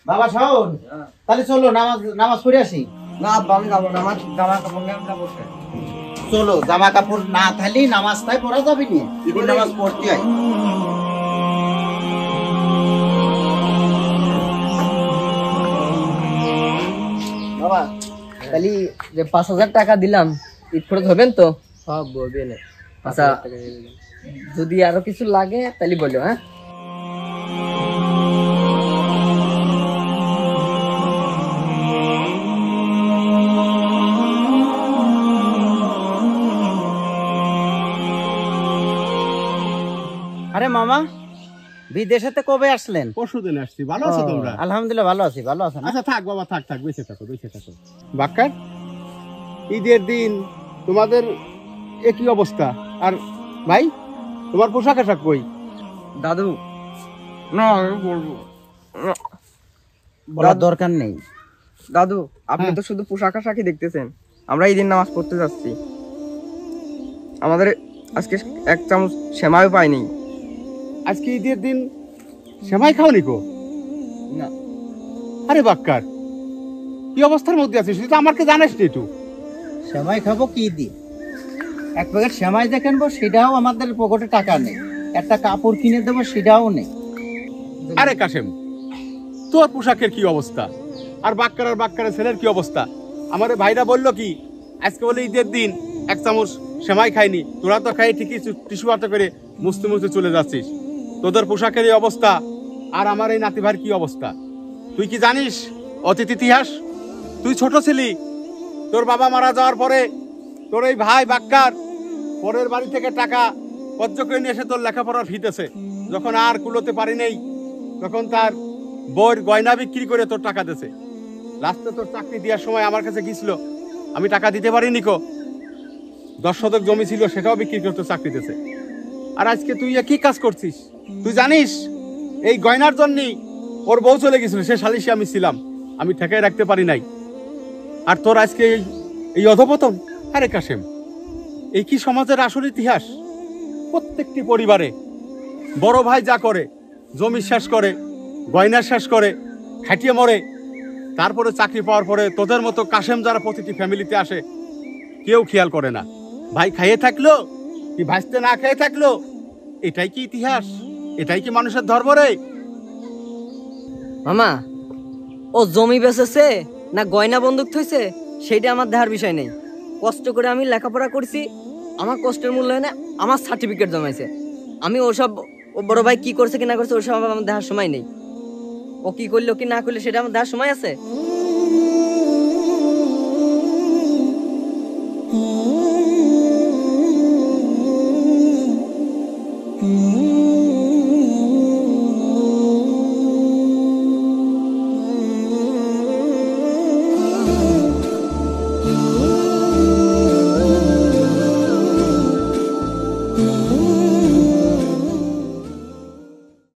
বাবা শাওন, তাহলে চলো নামাজ নামাজ পড়ে আসি। না আব্বা আমি যাবো না, আমার জামা কাপড় নিয়ে আমি যাবো। চলো, জামা কাপড় না থাকলে নামাজ তাই পড়া যাবে নি, ঈদের নামাজ পড়তে হয়। বাবা তাহলে যে 5,000 টাকা দিলাম ঈদ খরচ হবেন তো? সব বলবে না। আচ্ছা যদি আরো কিছু লাগে তাহলে বলো। হ্যাঁ আরে মামা, বিদেশেতে কবে আসলেন? পরশুদিন আসছি। ভালো আছো তোমরা? আলহামদুলিল্লাহ ভালো আছি। ভালো আছেন? আচ্ছা থাক বাবা, থাক থাক, বেঁচে থাকো বেঁচে থাকো। বাক্কার, ঈদের দিন তোমাদের একই অবস্থা। আর ভাই তোমার পোশাক আশাক কই? দাদু না আমি বলবো না। বলার দরকার নেই। দাদু আপনি তো শুধু পোশাক আশাকই দেখতেছেন, আমরা ঈদের নামাজ পড়তে যাচ্ছি। আমাদের আজকে 1 চামচ সেমাইও পাইনি। আজকে ঈদের দিন সেমাই খাওনি কো? না। আরে বাক্কার, কি অবস্থার মধ্যে আছিস তুই? তো আমাকে জানাস নি একটু। সেমাই খাবো কি দি? এক প্যাকেট সেমাই যে কিনবো সেটাও আমাদের পকেটে টাকা নেই, একটা কাপড় কিনে দেবো সেটাও নেই। আরে কাশেম, তোর পোশাকের কি অবস্থা, আর বাক্কারের ছেলের কি অবস্থা? আমার ভাইরা বললো কি আজকে বলে ঈদের দিন 1 চামচ সেমাই খাইনি, তোরা তো খাই ঠিকই টিস্যু হাতে করে মুছতে মুছতে চলে যাচ্ছিস। তোদের পোশাকের এই অবস্থা, আর আমার এই নাতি ভাইয়ের কি অবস্থা? তুই কি জানিস অতীত ইতিহাস? তুই ছোট ছিলি, তোর বাবা মারা যাওয়ার পরে তোর এই ভাই বাক্কার পরের বাড়ি থেকে টাকা কর্জ করে নিয়ে এসে তোর লেখাপড়ার ফিতেছে। যখন আর কুলোতে পারি নেই তখন তার বইয়ের গয়না বিক্রি করে তোর টাকা দিয়েছে। লাস্টে তোর চাকরি দেওয়ার সময় আমার কাছে গিয়েছিল, আমি টাকা দিতে পারিনি কো। 10 শতক জমি ছিল সেটাও বিক্রি করে তোর চাকরি দিয়েছে। আর আজকে তুই কি কাজ করছিস? তুই জানিস এই গয়নার জন্যই ওর বউ চলে গেছিল, সে সালিশে আমি ছিলাম, আমি ঠেকাই রাখতে পারি নাই। আর তোর আজকে এই অধপতন। আরে কাশেম, এই কি সমাজের আসল ইতিহাস? প্রত্যেকটি পরিবারে বড় ভাই যা করে, জমি শেষ করে, গয়না শেষ করে, খাটিয়ে মরে, তারপরে চাকরি পাওয়ার পরে তোদের মতো কাশেম যারা প্রতিটি ফ্যামিলিতে আসে কেউ খেয়াল করে না ভাই খাইয়ে থাকলো কি ভাজতে না খেয়ে থাকলো। এটাই কি ইতিহাস? এটাই কি মানুষের ধর্ম রে? মামা ও জমি বেচেছে না গয়না বন্দুক থইছে সেইটা আমার দেখার বিষয় নেই। কষ্ট করে আমি লেখাপড়া করছি, আমার কষ্টের মূল্যায়নে আমার সার্টিফিকেট জমাইছে। আমি ওসব ও বড় ভাই কি করছে কি না করছে ওসব আমার দেখার সময় নেই। ও কি করলো কি না করলো সেটা আমার দেখার সময় আছে?